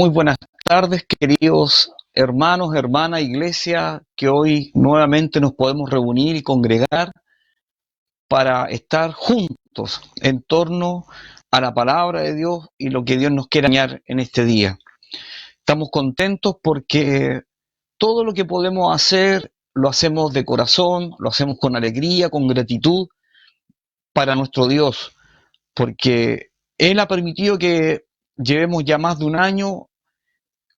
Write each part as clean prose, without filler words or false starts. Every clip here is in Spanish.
Muy buenas tardes, queridos hermanos, hermanas, iglesia, que hoy nuevamente nos podemos reunir y congregar para estar juntos en torno a la palabra de Dios y lo que Dios nos quiere enseñar en este día. Estamos contentos porque todo lo que podemos hacer lo hacemos de corazón, lo hacemos con alegría, con gratitud para nuestro Dios, porque Él ha permitido que llevemos ya más de un año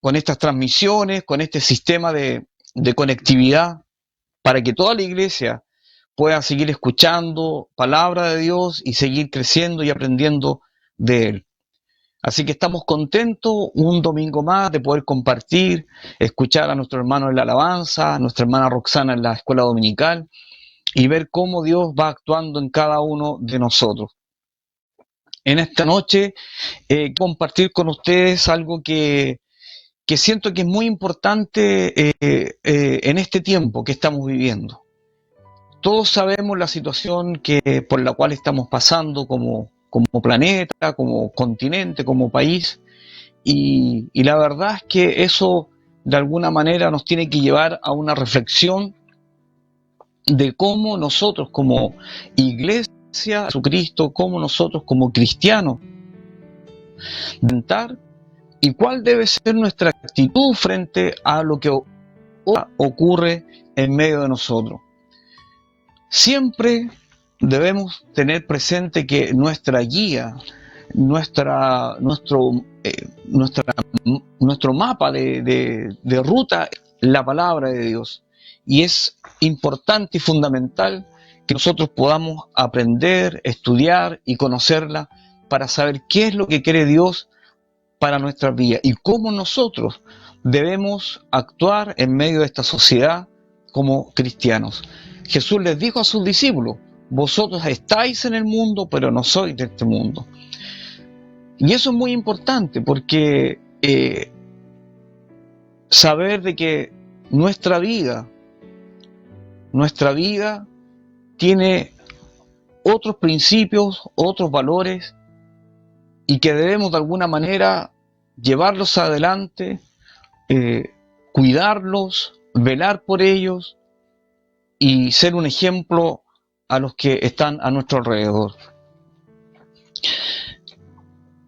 con estas transmisiones, con este sistema de conectividad, para que toda la iglesia pueda seguir escuchando palabra de Dios y seguir creciendo y aprendiendo de Él. Así que estamos contentos un domingo más de poder compartir, escuchar a nuestro hermano en la alabanza, a nuestra hermana Roxana en la escuela dominical y ver cómo Dios va actuando en cada uno de nosotros. En esta noche compartir con ustedes algo que siento que es muy importante en este tiempo que estamos viviendo. Todos sabemos la situación por la cual estamos pasando como planeta, como continente, como país, y la verdad es que eso de alguna manera nos tiene que llevar a una reflexión de cómo nosotros como iglesia de Jesucristo, cómo nosotros como cristianos, intentar y cuál debe ser nuestra actitud frente a lo que ocurre en medio de nosotros. Siempre debemos tener presente que nuestra guía, nuestro mapa de ruta, la palabra de Dios. Y es importante y fundamental que nosotros podamos aprender, estudiar y conocerla para saber qué es lo que quiere Dios para nuestra vida y cómo nosotros debemos actuar en medio de esta sociedad como cristianos. Jesús les dijo a sus discípulos: vosotros estáis en el mundo, pero no sois de este mundo. Y eso es muy importante porque saber de que nuestra vida tiene otros principios, otros valores, y que debemos de alguna manera llevarlos adelante, cuidarlos, velar por ellos y ser un ejemplo a los que están a nuestro alrededor.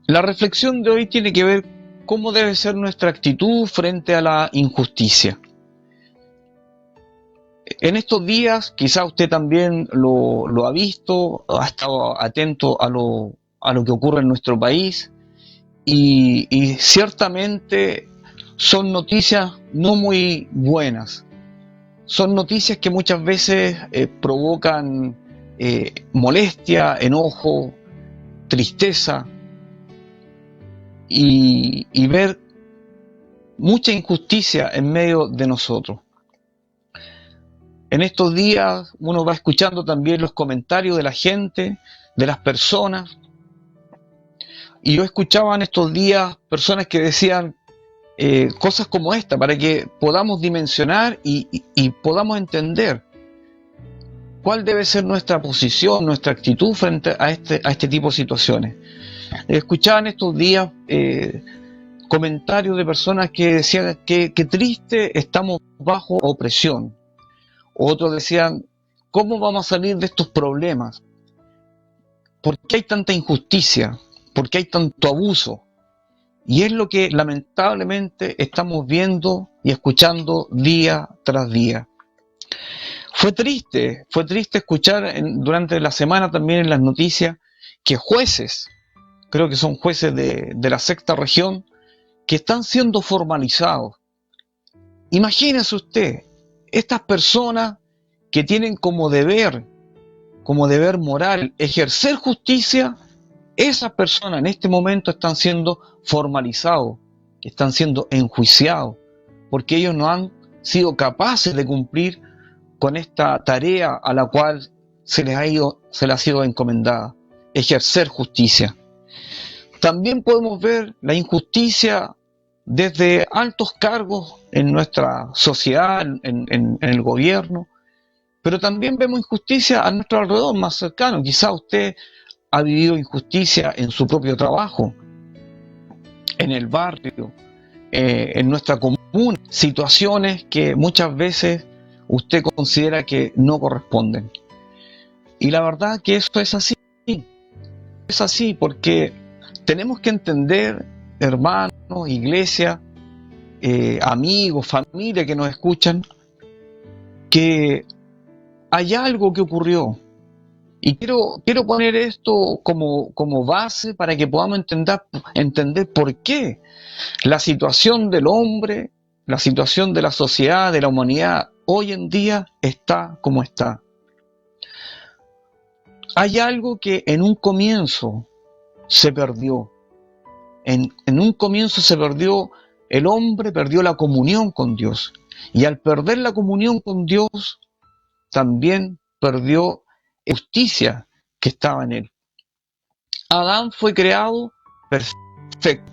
La reflexión de hoy tiene que ver cómo debe ser nuestra actitud frente a la injusticia. En estos días, quizá usted también lo ha visto, ha estado atento a lo que ocurre en nuestro país, y ciertamente son noticias no muy buenas. Son noticias que muchas veces provocan molestia, enojo, tristeza y ver mucha injusticia en medio de nosotros. En estos días uno va escuchando también los comentarios de la gente, de las personas, y yo escuchaba en estos días personas que decían cosas como esta, para que podamos dimensionar y podamos entender cuál debe ser nuestra posición, nuestra actitud frente a este tipo de situaciones. Escuchaba en estos días comentarios de personas que decían que triste, estamos bajo opresión. Otros decían: ¿cómo vamos a salir de estos problemas? ¿Por qué hay tanta injusticia? ¿Por qué hay tanto abuso? Y es lo que lamentablemente estamos viendo y escuchando día tras día. Fue triste escuchar durante la semana también en las noticias que jueces, creo que son jueces de la sexta región, que están siendo formalizados. Imagínese usted, estas personas que tienen como deber moral ejercer justicia, esas personas en este momento están siendo formalizados, están siendo enjuiciados, porque ellos no han sido capaces de cumplir con esta tarea a la cual se les ha sido encomendada, ejercer justicia. También podemos ver la injusticia desde altos cargos en nuestra sociedad, en el gobierno, pero también vemos injusticia a nuestro alrededor más cercano. Quizá usted ha vivido injusticia en su propio trabajo, en el barrio, en nuestra común, situaciones que muchas veces usted considera que no corresponden. Y la verdad que eso es así porque tenemos que entender, hermanos, iglesia, amigos, familia que nos escuchan, que hay algo que ocurrió. Y quiero poner esto como base para que podamos entender por qué la situación del hombre, la situación de la sociedad, de la humanidad, hoy en día está como está. Hay algo que en un comienzo se perdió. En un comienzo se perdió, el hombre perdió la comunión con Dios. Y al perder la comunión con Dios, también perdió justicia que estaba en él. Adán fue creado perfecto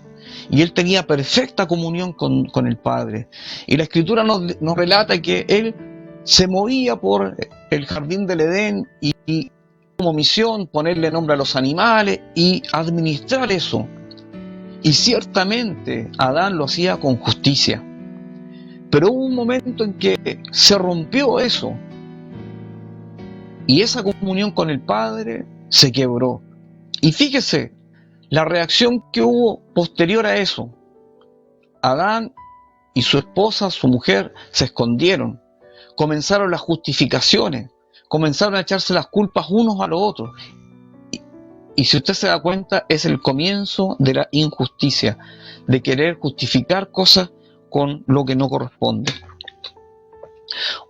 y él tenía perfecta comunión con el Padre. Y la Escritura nos relata que él se movía por el jardín del Edén y como misión ponerle nombre a los animales y administrar eso. Y ciertamente Adán lo hacía con justicia. Pero hubo un momento en que se rompió eso. Y esa comunión con el Padre se quebró. Y fíjese la reacción que hubo posterior a eso. Adán y su esposa, su mujer, se escondieron. Comenzaron las justificaciones. Comenzaron a echarse las culpas unos a los otros. Y si usted se da cuenta, es el comienzo de la injusticia, de querer justificar cosas con lo que no corresponde.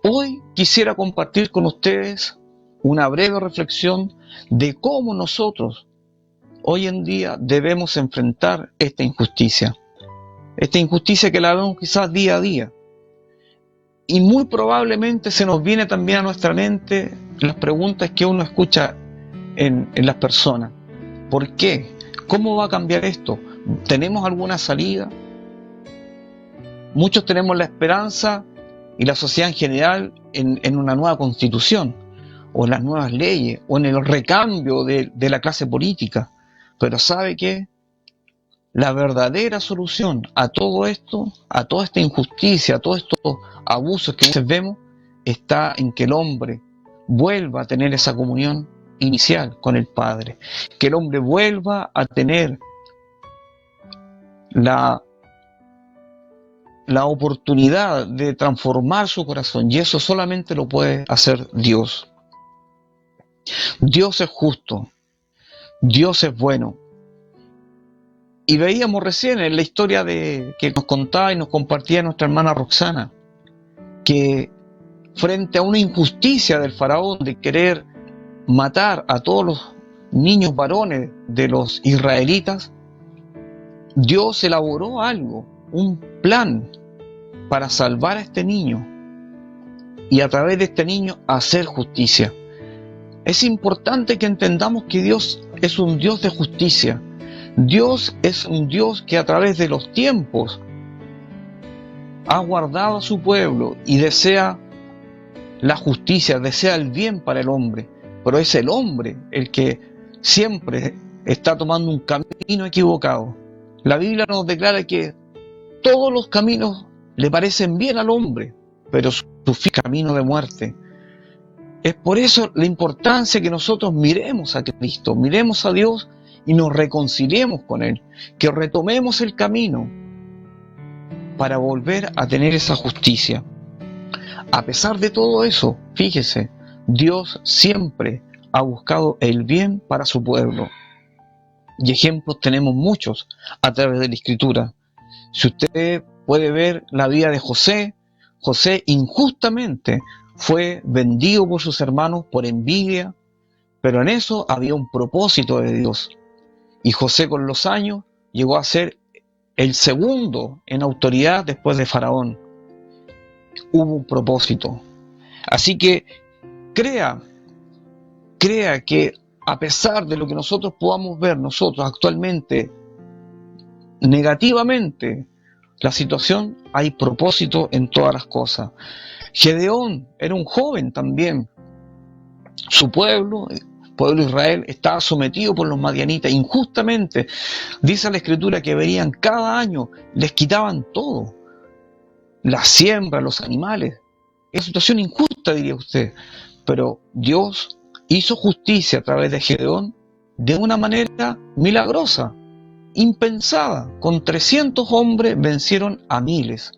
Hoy quisiera compartir con ustedes una breve reflexión de cómo nosotros hoy en día debemos enfrentar esta injusticia que la vemos quizás día a día. Y muy probablemente se nos viene también a nuestra mente las preguntas que uno escucha en las personas. ¿Por qué? ¿Cómo va a cambiar esto? ¿Tenemos alguna salida? Muchos tenemos la esperanza, y la sociedad en general, en una nueva constitución, o en las nuevas leyes, o en el recambio de la clase política. Pero ¿sabe qué? La verdadera solución a todo esto, a toda esta injusticia, a todos estos abusos que muchas vemos, está en que el hombre vuelva a tener esa comunión inicial con el Padre, que el hombre vuelva a tener la oportunidad de transformar su corazón, y eso solamente lo puede hacer Dios. Dios es justo, Dios es bueno. Y veíamos recién en la historia que nos contaba y nos compartía nuestra hermana Roxana, que frente a una injusticia del faraón de querer matar a todos los niños varones de los israelitas, Dios elaboró algo, un plan para salvar a este niño y a través de este niño hacer justicia. Es importante que entendamos que Dios es un Dios de justicia. Dios es un Dios que a través de los tiempos ha guardado a su pueblo y desea la justicia, desea el bien para el hombre, pero es el hombre el que siempre está tomando un camino equivocado. La Biblia nos declara que todos los caminos le parecen bien al hombre, pero su fin es camino de muerte. Es por eso la importancia que nosotros miremos a Cristo, miremos a Dios y nos reconciliemos con Él, que retomemos el camino para volver a tener esa justicia. A pesar de todo eso, fíjese, Dios siempre ha buscado el bien para su pueblo. Y ejemplos tenemos muchos a través de la Escritura. Si usted puede ver la vida de José, José injustamente fue vendido por sus hermanos por envidia, pero en eso había un propósito de Dios. Y José con los años llegó a ser el segundo en autoridad después de Faraón. Hubo un propósito. Así que crea que a pesar de lo que nosotros podamos ver nosotros actualmente negativamente la situación, hay propósito en todas las cosas. Gedeón era un joven también. Su pueblo pueblo de Israel estaba sometido por los madianitas injustamente. Dice la Escritura que venían cada año, les quitaban todo, la siembra, los animales. Es una situación injusta, diría usted, pero Dios hizo justicia a través de Gedeón de una manera milagrosa, impensada. Con 300 hombres vencieron a miles.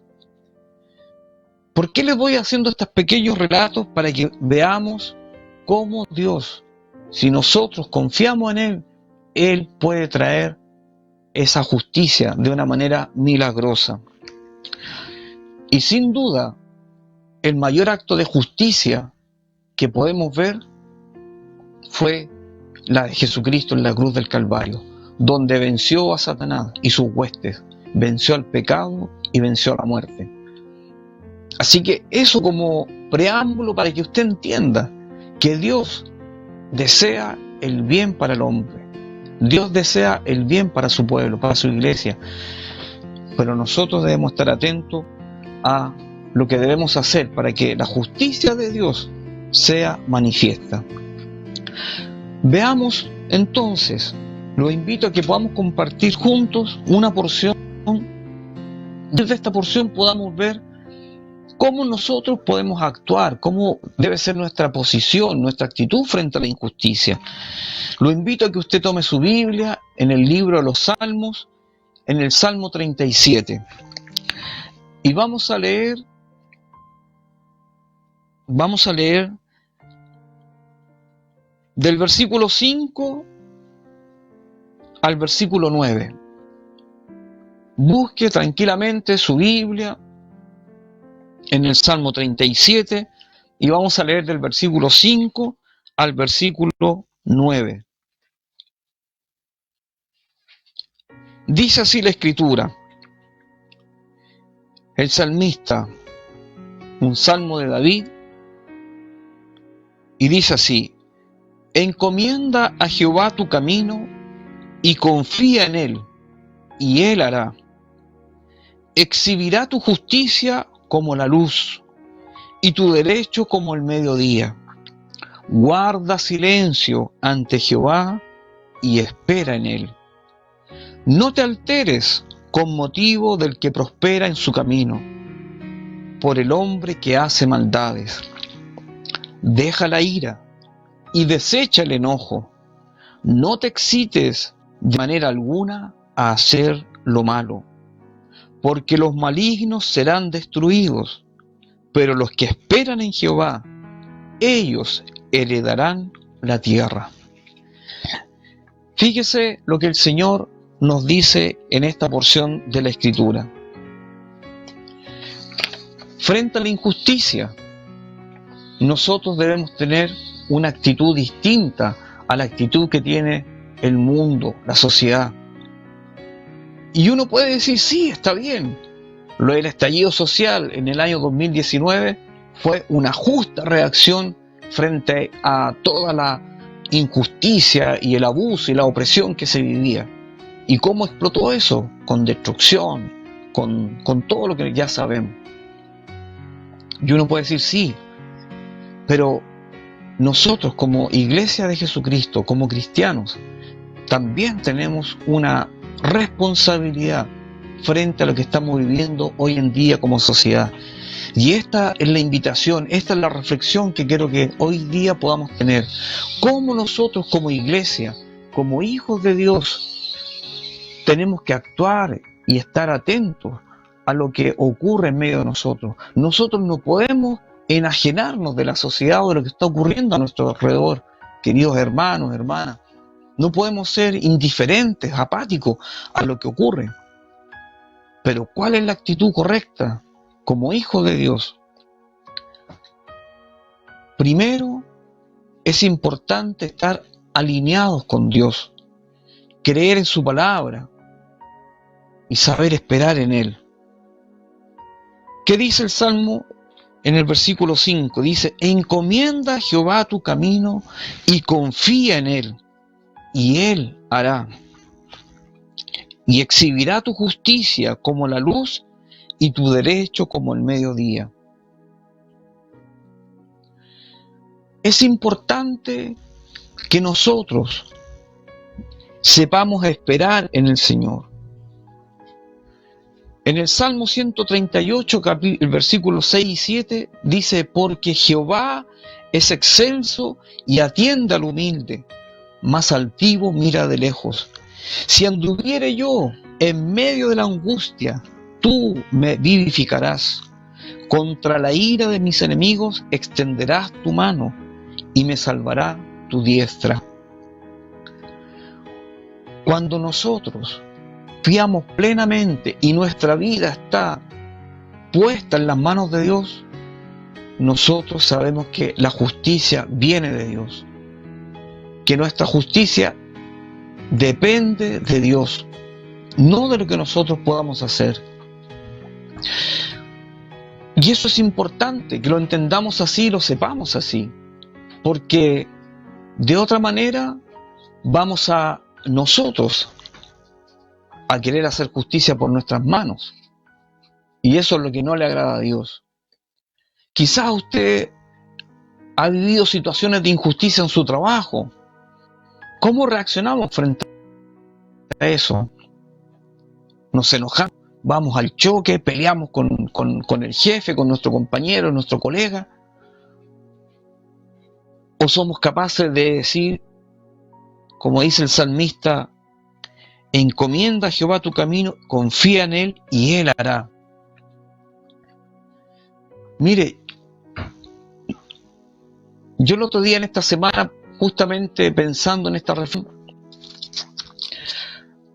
¿Por qué les voy haciendo estos pequeños relatos? Para que veamos cómo Dios, si nosotros confiamos en Él, Él puede traer esa justicia de una manera milagrosa. Y sin duda, el mayor acto de justicia que podemos ver fue la de Jesucristo en la cruz del Calvario, donde venció a Satanás y sus huestes, venció al pecado y venció a la muerte. Así que eso como preámbulo para que usted entienda que Dios desea el bien para el hombre. Dios desea el bien para su pueblo, para su iglesia. Pero nosotros debemos estar atentos a lo que debemos hacer para que la justicia de Dios sea manifiesta. Veamos entonces, los invito a que podamos compartir juntos una porción. Desde esta porción podamos ver cómo nosotros podemos actuar, cómo debe ser nuestra posición, nuestra actitud frente a la injusticia. Lo invito a que usted tome su Biblia en el libro de los Salmos, en el Salmo 37. Y vamos a leer del versículo 5 al versículo 9. Busque tranquilamente su Biblia en el Salmo 37 y vamos a leer del versículo 5 al versículo 9. Dice así la Escritura, el salmista, un salmo de David, y dice así: encomienda a Jehová tu camino y confía en Él, y Él hará. Exhibirá tu justicia como la luz y tu derecho como el mediodía. Guarda silencio ante Jehová y espera en Él. No te alteres con motivo del que prospera en su camino, por el hombre que hace maldades. Deja la ira y desecha el enojo. No te excites de manera alguna a hacer lo malo, porque los malignos serán destruidos, pero los que esperan en Jehová, ellos heredarán la tierra. Fíjese lo que el Señor nos dice en esta porción de la Escritura. Frente a la injusticia, nosotros debemos tener una actitud distinta a la actitud que tiene el mundo, la sociedad. Y uno puede decir, sí, está bien. Lo del estallido social en el año 2019 fue una justa reacción frente a toda la injusticia y el abuso y la opresión que se vivía. ¿Y cómo explotó eso? Con destrucción, con todo lo que ya sabemos. Y uno puede decir, sí, pero nosotros como Iglesia de Jesucristo, como cristianos, también tenemos una responsabilidad frente a lo que estamos viviendo hoy en día como sociedad. Y esta es la invitación, esta es la reflexión que quiero que hoy día podamos tener. ¿Cómo nosotros como iglesia, como hijos de Dios, tenemos que actuar y estar atentos a lo que ocurre en medio de nosotros? Nosotros no podemos enajenarnos de la sociedad o de lo que está ocurriendo a nuestro alrededor, queridos hermanos, hermanas. No podemos ser indiferentes, apáticos a lo que ocurre. Pero ¿cuál es la actitud correcta como hijos de Dios? Primero, es importante estar alineados con Dios, creer en su palabra y saber esperar en Él. ¿Qué dice el Salmo en el versículo 5? Dice, encomienda a Jehová tu camino y confía en Él, y Él hará. Y exhibirá tu justicia como la luz y tu derecho como el mediodía. Es importante que nosotros sepamos esperar en el Señor. En el Salmo 138, el versículo 6 y 7, dice: porque Jehová es excelso y atiende al humilde, mas altivo mira de lejos. Si anduviere yo en medio de la angustia, tú me vivificarás. Contra la ira de mis enemigos extenderás tu mano y me salvará tu diestra. Cuando nosotros fiamos plenamente y nuestra vida está puesta en las manos de Dios, nosotros sabemos que la justicia viene de Dios, que nuestra justicia depende de Dios, no de lo que nosotros podamos hacer. Y eso es importante, que lo entendamos así, lo sepamos así, porque de otra manera vamos a nosotros a querer hacer justicia por nuestras manos, y eso es lo que no le agrada a Dios. Quizás usted ha vivido situaciones de injusticia en su trabajo. ¿Cómo reaccionamos frente a eso? Nos enojamos, vamos al choque, peleamos con el jefe, con nuestro compañero, nuestro colega. ¿O somos capaces de decir, como dice el salmista: encomienda a Jehová tu camino, confía en Él y Él hará? Mire, yo el otro día en esta semana, justamente pensando en esta reflexión,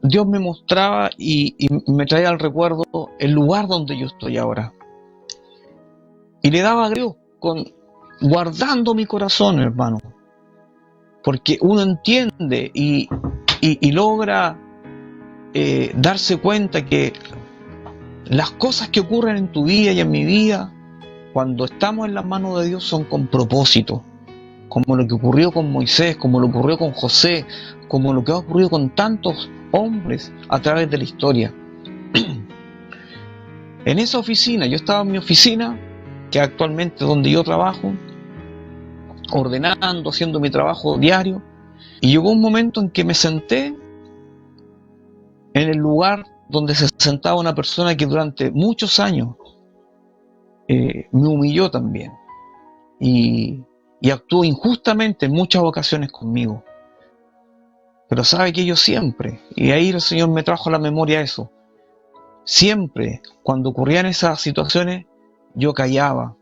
Dios me mostraba y me traía al recuerdo el lugar donde yo estoy ahora. Y le daba a Dios, guardando mi corazón, hermano. Porque uno entiende y logra darse cuenta que las cosas que ocurren en tu vida y en mi vida, cuando estamos en las manos de Dios, son con propósito. Como lo que ocurrió con Moisés, como lo que ocurrió con José, como lo que ha ocurrido con tantos hombres a través de la historia. En esa oficina, yo estaba en mi oficina, que actualmente es donde yo trabajo, ordenando, haciendo mi trabajo diario, y llegó un momento en que me senté en el lugar donde se sentaba una persona que durante muchos años me humilló también y actuó injustamente en muchas ocasiones conmigo. Pero sabe que yo siempre, y ahí el Señor me trajo a la memoria eso, siempre cuando ocurrían esas situaciones, yo callaba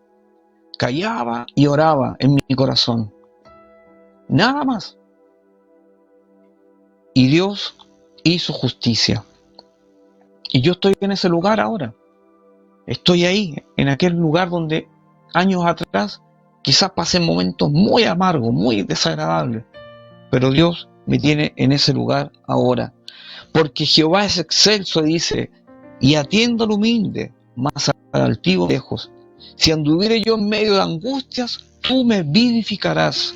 y oraba en mi corazón. Nada más. Y Dios hizo justicia. Y yo estoy en ese lugar ahora. Estoy ahí, en aquel lugar donde años atrás quizás pasé momentos muy amargos, muy desagradables. Pero Dios me tiene en ese lugar ahora. Porque Jehová es excelso, dice, y atiendo al humilde, mas al altivo lejos. Si anduviere yo en medio de angustias, tú me vivificarás.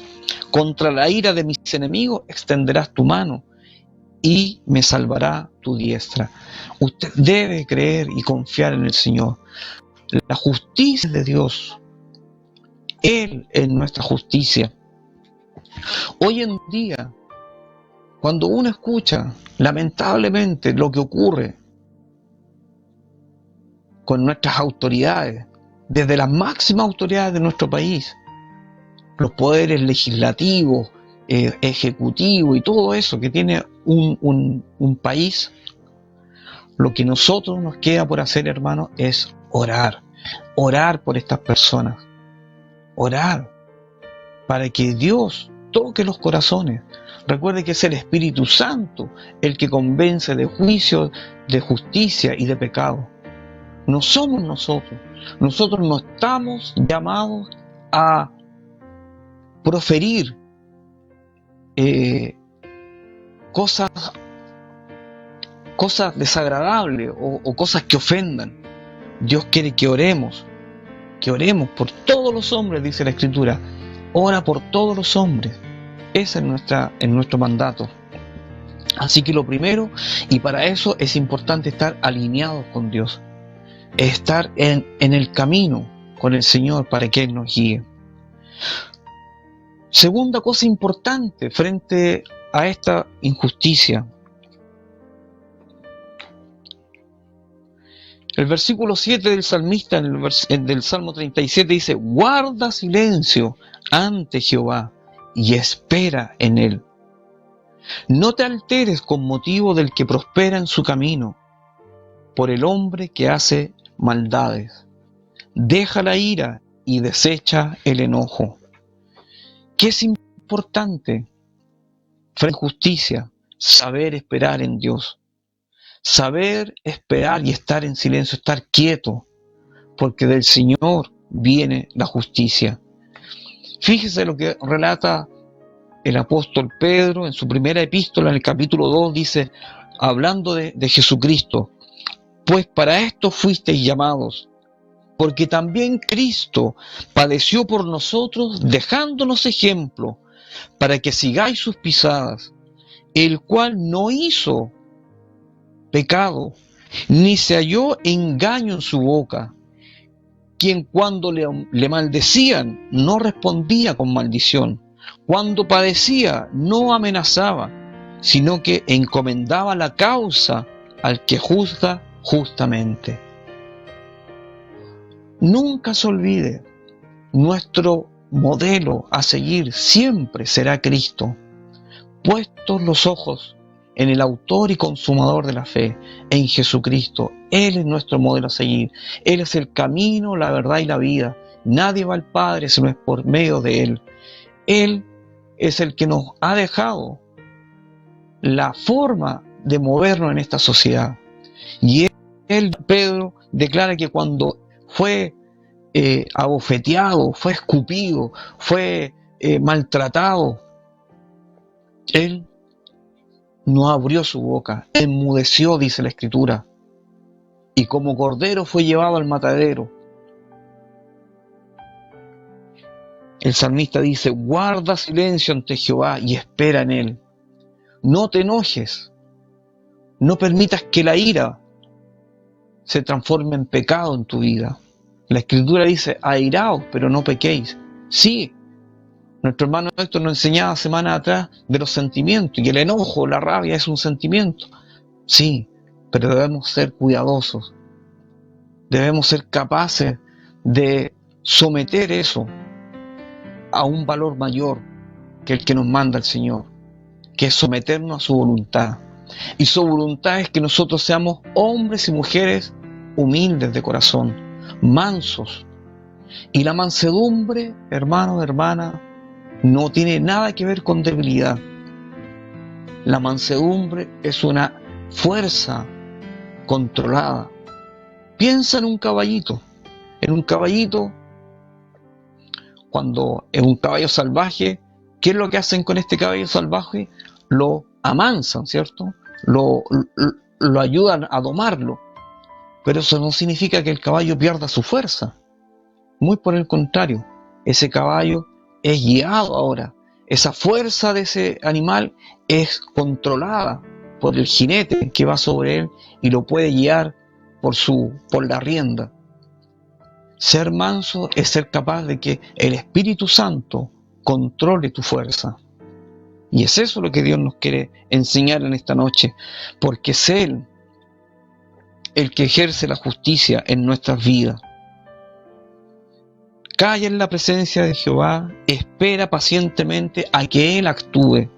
Contra la ira de mis enemigos extenderás tu mano y me salvará tu diestra. Usted debe creer y confiar en el Señor. La justicia de Dios. Él es nuestra justicia. Hoy en día, cuando uno escucha, lamentablemente, lo que ocurre con nuestras autoridades, desde las máximas autoridades de nuestro país, los poderes legislativos, ejecutivos y todo eso que tiene un país, lo que nosotros nos queda por hacer, hermanos, es orar por estas personas, orar para que Dios toque los corazones. Recuerde que es el Espíritu Santo el que convence de juicio, de justicia y de pecado. No somos nosotros. Nosotros no estamos llamados a proferir cosas desagradables o cosas que ofendan. Dios quiere que oremos por todos los hombres, dice la Escritura. Ora por todos los hombres. Ese es nuestro mandato. Así que lo primero, y para eso es importante estar alineados con Dios, estar en el camino con el Señor para que Él nos guíe. Segunda cosa importante frente a esta injusticia. El versículo 7 del salmista del Salmo 37 dice: guarda silencio ante Jehová y espera en él. No te alteres con motivo del que prospera en su camino, por el hombre que hace maldades. Deja la ira y desecha el enojo. ¿Qué es importante frente a justicia? Saber esperar en Dios. Saber esperar y estar en silencio, estar quieto, porque del Señor viene la justicia. Fíjese lo que relata el apóstol Pedro en su primera epístola, en el capítulo 2, dice, hablando de Jesucristo: pues para esto fuisteis llamados, porque también Cristo padeció por nosotros, dejándonos ejemplo, para que sigáis sus pisadas, el cual no hizo pecado, ni se halló engaño en su boca, quien cuando le maldecían no respondía con maldición, cuando padecía no amenazaba, sino que encomendaba la causa al que juzga justamente. Nunca se olvide, nuestro modelo a seguir siempre será Cristo. Puestos los ojos en el autor y consumador de la fe, en Jesucristo. Él es nuestro modelo a seguir. Él es el camino, la verdad y la vida. Nadie va al Padre si no es por medio de Él. Él es el que nos ha dejado la forma de movernos en esta sociedad. Y él, Pedro, declara que cuando fue abofeteado, fue escupido, fue maltratado, él no abrió su boca, enmudeció, dice la Escritura, y como cordero fue llevado al matadero. El salmista dice: guarda silencio ante Jehová y espera en él. No te enojes, no permitas que la ira se transforme en pecado en tu vida. La Escritura dice: airaos, pero no pequéis. Sí, nuestro hermano Héctor nos enseñaba semanas atrás de los sentimientos, y el enojo, la rabia es un sentimiento. Sí, pero debemos ser cuidadosos. Debemos ser capaces de someter eso a un valor mayor que el que nos manda el Señor, que es someternos a su voluntad. Y su voluntad es que nosotros seamos hombres y mujeres humildes de corazón, mansos. Y la mansedumbre, hermanos, hermanas, no tiene nada que ver con debilidad. La mansedumbre es una fuerza controlada. Piensa en un caballito. En un caballito, cuando es un caballo salvaje, ¿qué es lo que hacen con este caballo salvaje? Lo amansan, ¿cierto? Lo ayudan a domarlo. Pero eso no significa que el caballo pierda su fuerza. Muy por el contrario, ese caballo es guiado ahora. Esa fuerza de ese animal es controlada por el jinete que va sobre él y lo puede guiar por la rienda. Ser manso es ser capaz de que el Espíritu Santo controle tu fuerza. Y es eso lo que Dios nos quiere enseñar en esta noche, porque es Él el que ejerce la justicia en nuestras vidas. Calla en la presencia de Jehová, espera pacientemente a que Él actúe.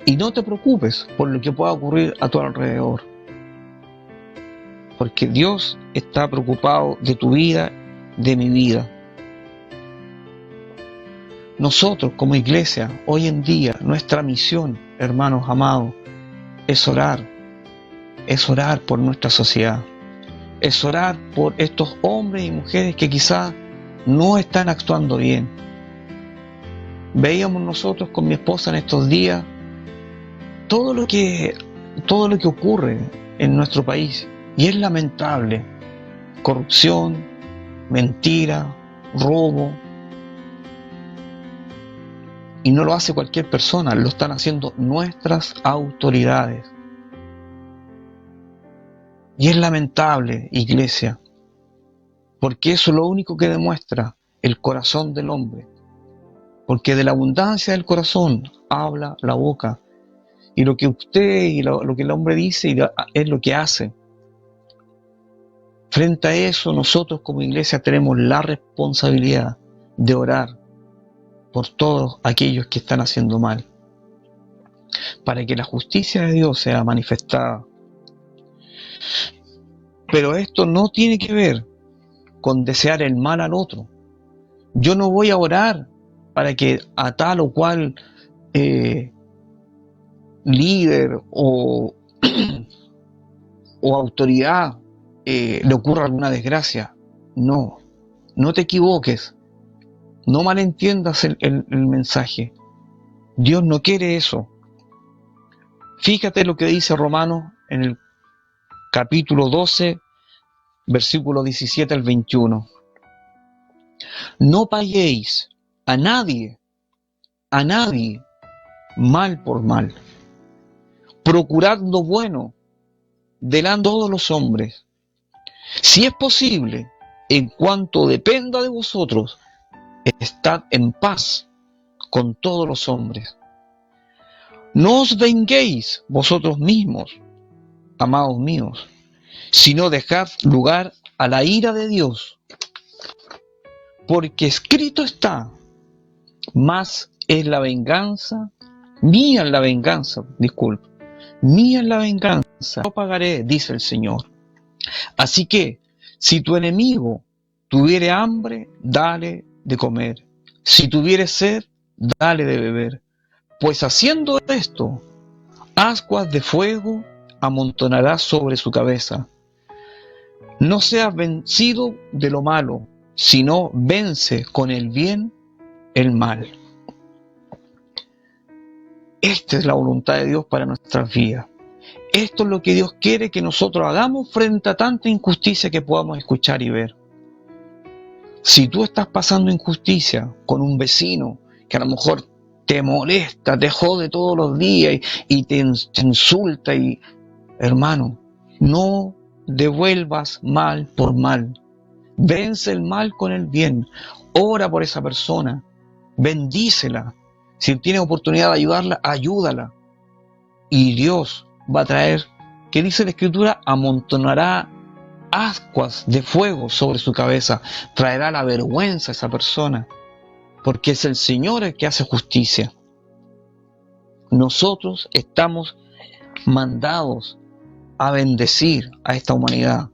Y no te preocupes por lo que pueda ocurrir a tu alrededor, porque Dios está preocupado de tu vida, de mi vida. Nosotros como iglesia, hoy en día, nuestra misión, hermanos amados, es orar por nuestra sociedad. Es orar por estos hombres y mujeres que quizás no están actuando bien. Veíamos nosotros con mi esposa en estos días todo lo que ocurre en nuestro país, y es lamentable. Corrupción, mentira, robo. Y no lo hace cualquier persona, lo están haciendo nuestras autoridades. Y es lamentable, iglesia, porque eso es lo único que demuestra el corazón del hombre. porque de la abundancia del corazón habla la boca. Y lo que usted y lo que el hombre dice es lo que hace. Frente a eso, nosotros como iglesia tenemos la responsabilidad de orar por todos aquellos que están haciendo mal, para que la justicia de Dios sea manifestada. Pero esto no tiene que ver con desear el mal al otro. Yo no voy a orar para que a tal o cual líder o autoridad le ocurra alguna desgracia. No, no te equivoques, no malentiendas el mensaje. Dios no quiere eso. Fíjate lo que dice Romanos en el capítulo 12, versículo 17 al 21. No paguéis a nadie mal por mal. Procurad lo bueno delante de todos los hombres. Si es posible, en cuanto dependa de vosotros, estad en paz con todos los hombres. No os venguéis vosotros mismos, amados míos, sino dejad lugar a la ira de Dios, porque escrito está, más es la venganza, mía es la venganza, mía es la venganza, yo pagaré, dice el Señor. Así que, si tu enemigo tuviere hambre, dale de comer. Si tuviere sed, dale de beber. Pues haciendo esto, ascuas de fuego amontonarás sobre su cabeza. No seas vencido de lo malo, sino vence con el bien el mal. Esta es la voluntad de Dios para nuestras vidas. Esto es lo que Dios quiere que nosotros hagamos frente a tanta injusticia que podamos escuchar y ver. Si tú estás pasando injusticia con un vecino que a lo mejor te molesta, te jode todos los días y te insulta, hermano, no devuelvas mal por mal. Vence el mal con el bien. Ora por esa persona. Bendícela. Si tienes oportunidad de ayudarla, ayúdala. Y Dios va a traer, ¿qué dice la Escritura? Amontonará ascuas de fuego sobre su cabeza. Traerá la vergüenza a esa persona. Porque es el Señor el que hace justicia. Nosotros estamos mandados a bendecir a esta humanidad.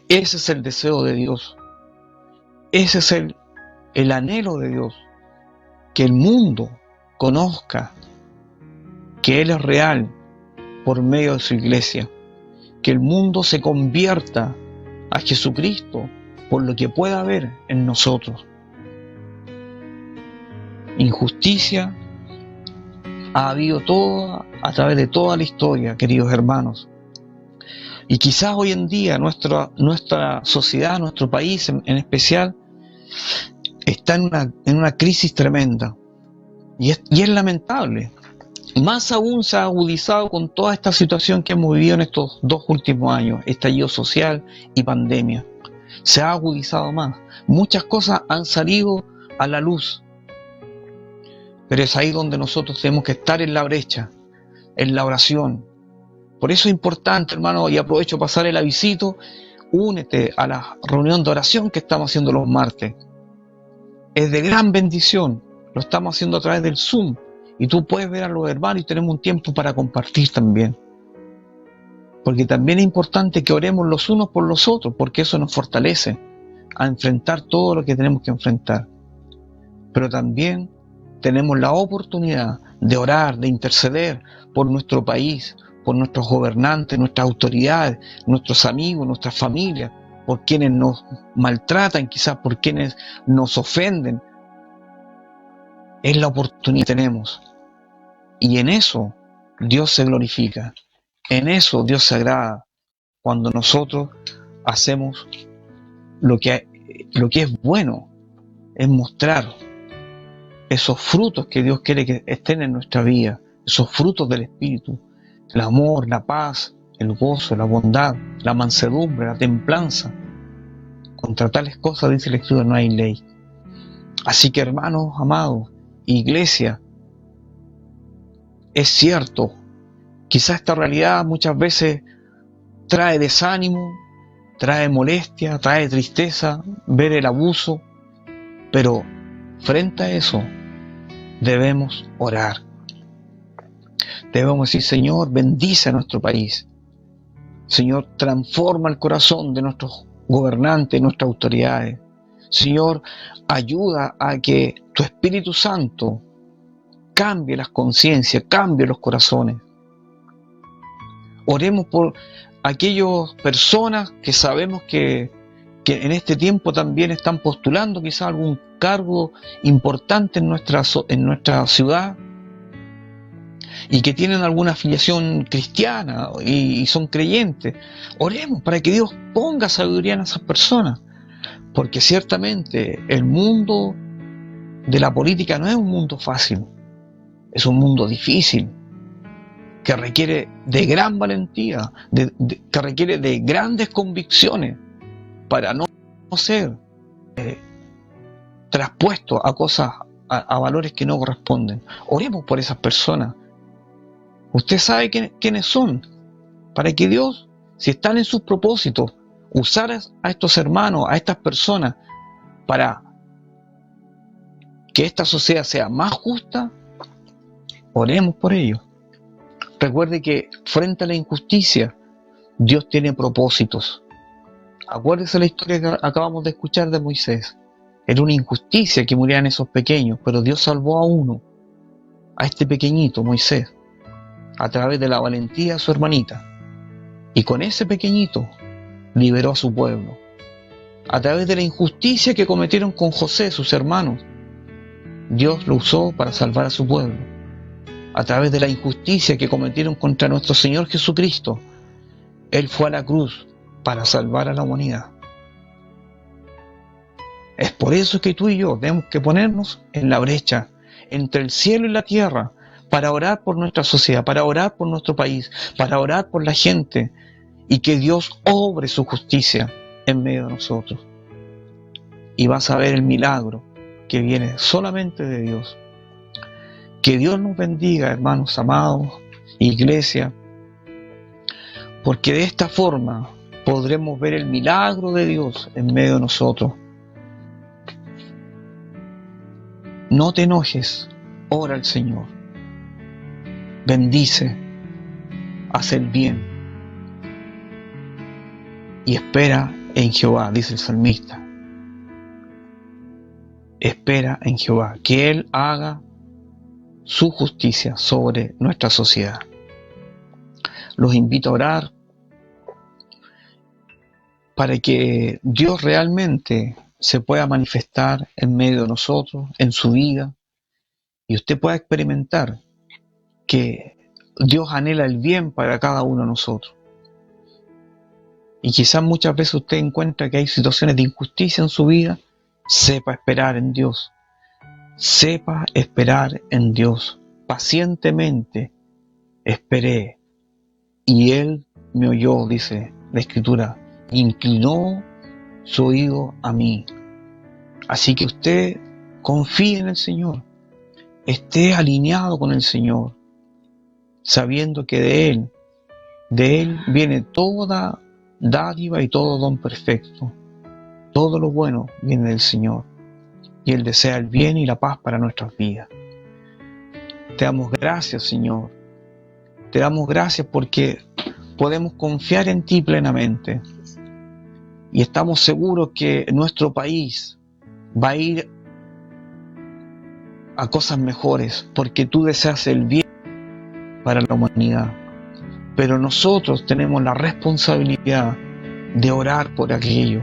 Ese es el deseo de Dios. Ese es el anhelo de Dios. Que el mundo conozca que Él es real por medio de su iglesia. Que el mundo se convierta a Jesucristo por lo que pueda haber en nosotros. Injusticia ha habido a través de toda la historia, queridos hermanos. Y quizás hoy en día nuestra sociedad, nuestro país en especial, está en una crisis tremenda. Y es lamentable. Más aún se ha agudizado con toda esta situación que hemos vivido en estos 2 últimos años, estallido social y pandemia. Se ha agudizado más. Muchas cosas han salido a la luz. Pero es ahí donde nosotros tenemos que estar en la brecha, en la oración. Por eso es importante, hermano, y aprovecho para pasar el avisito, únete a la reunión de oración que estamos haciendo los martes. Es de gran bendición, lo estamos haciendo a través del Zoom, y tú puedes ver a los hermanos y tenemos un tiempo para compartir también. Porque también es importante que oremos los unos por los otros, porque eso nos fortalece a enfrentar todo lo que tenemos que enfrentar. Pero también tenemos la oportunidad de orar, de interceder por nuestro país, por nuestros gobernantes, nuestras autoridades, nuestros amigos, nuestras familias, por quienes nos maltratan, quizás por quienes nos ofenden. Es la oportunidad que tenemos. Y en eso Dios se glorifica. En eso Dios se agrada. Cuando nosotros hacemos lo que es bueno, es mostrar esos frutos que Dios quiere que estén en nuestra vida, esos frutos del Espíritu, el amor, la paz, el gozo, la bondad, la mansedumbre, la templanza. Contra tales cosas, dice la Escritura, no hay ley. Así que, hermanos amados, iglesia, es cierto, quizá esta realidad muchas veces trae desánimo, trae molestia, trae tristeza, ver el abuso, pero frente a eso debemos orar. Debemos decir: Señor, bendice a nuestro país. Señor, transforma el corazón de nuestros gobernantes, nuestras autoridades. Señor, ayuda a que tu Espíritu Santo cambie las conciencias, cambie los corazones. Oremos por aquellas personas que sabemos que en este tiempo también están postulando quizá algún cargo importante en nuestra ciudad y que tienen alguna afiliación cristiana y son creyentes. Oremos para que Dios ponga sabiduría en esas personas, porque ciertamente el mundo de la política no es un mundo fácil, es un mundo difícil, que requiere de gran valentía, que requiere de grandes convicciones para no ser traspuesto a cosas, a valores que no corresponden. Oremos por esas personas. Usted sabe quiénes son, para que Dios, si están en sus propósitos, usar a estos hermanos, a estas personas, para que esta sociedad sea más justa. Oremos por ellos. Recuerde que frente a la injusticia, Dios tiene propósitos. Acuérdese la historia que acabamos de escuchar de Moisés. Era una injusticia que murieran esos pequeños, pero Dios salvó a uno, a este pequeñito, Moisés, a través de la valentía de su hermanita. Y con ese pequeñito liberó a su pueblo. A través de la injusticia que cometieron con José, sus hermanos, Dios lo usó para salvar a su pueblo. A través de la injusticia que cometieron contra nuestro Señor Jesucristo, Él fue a la cruz para salvar a la humanidad. Es por eso que tú y yo tenemos que ponernos en la brecha entre el cielo y la tierra para orar por nuestra sociedad, para orar por nuestro país, para orar por la gente, y que Dios obre su justicia en medio de nosotros. Y vas a ver el milagro que viene solamente de Dios. Que Dios nos bendiga, hermanos amados, iglesia, porque de esta forma podremos ver el milagro de Dios en medio de nosotros. No te enojes, ora al Señor, bendice, haz el bien y espera en Jehová, dice el salmista. Espera en Jehová, que Él haga su justicia sobre nuestra sociedad. Los invito a orar para que Dios realmente se pueda manifestar en medio de nosotros, en su vida, y usted pueda experimentar que Dios anhela el bien para cada uno de nosotros. Y quizás muchas veces usted encuentra que hay situaciones de injusticia en su vida. Sepa esperar en Dios. Sepa esperar en Dios. Pacientemente esperé, y Él me oyó, dice la Escritura, inclinó su oído a mí. Así que usted confíe en el Señor, esté alineado con el Señor, sabiendo que de Él viene toda dádiva y todo don perfecto. Todo lo bueno viene del Señor, y Él desea el bien y la paz para nuestras vidas. Te damos gracias, Señor. Te damos gracias porque podemos confiar en ti plenamente. Y estamos seguros que nuestro país va a ir a cosas mejores, porque tú deseas el bien para la humanidad. Pero nosotros tenemos la responsabilidad de orar por aquello,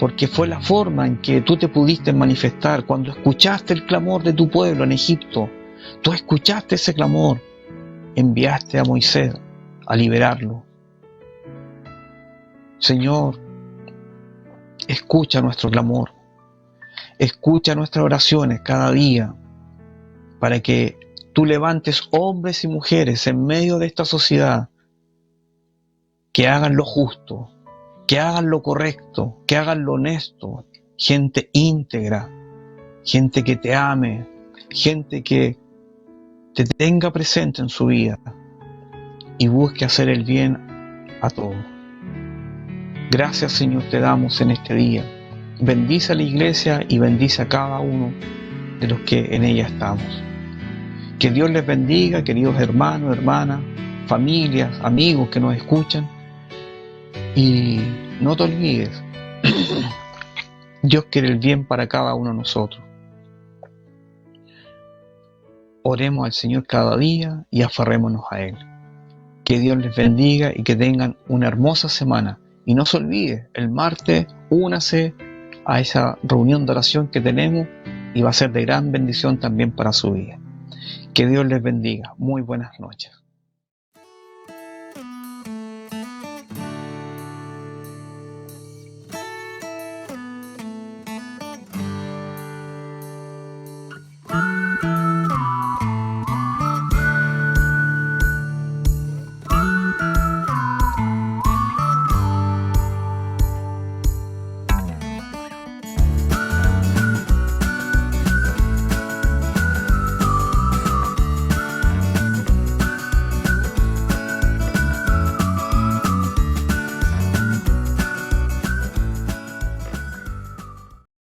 porque fue la forma en que tú te pudiste manifestar cuando escuchaste el clamor de tu pueblo en Egipto. Tú escuchaste ese clamor, enviaste a Moisés a liberarlo. Señor, escucha nuestro clamor, escucha nuestras oraciones cada día, para que tú levantes hombres y mujeres en medio de esta sociedad que hagan lo justo, que hagan lo correcto, que hagan lo honesto, gente íntegra, gente que te ame, gente que te tenga presente en su vida y busque hacer el bien a todos. Gracias, Señor, te damos en este día. Bendice a la iglesia y bendice a cada uno de los que en ella estamos. Que Dios les bendiga, queridos hermanos, hermanas, familias, amigos que nos escuchan. Y no te olvides, Dios quiere el bien para cada uno de nosotros. Oremos al Señor cada día y aferrémonos a Él. Que Dios les bendiga y que tengan una hermosa semana. Y no se olvide, el martes únase a esa reunión de oración que tenemos y va a ser de gran bendición también para su vida. Que Dios les bendiga. Muy buenas noches.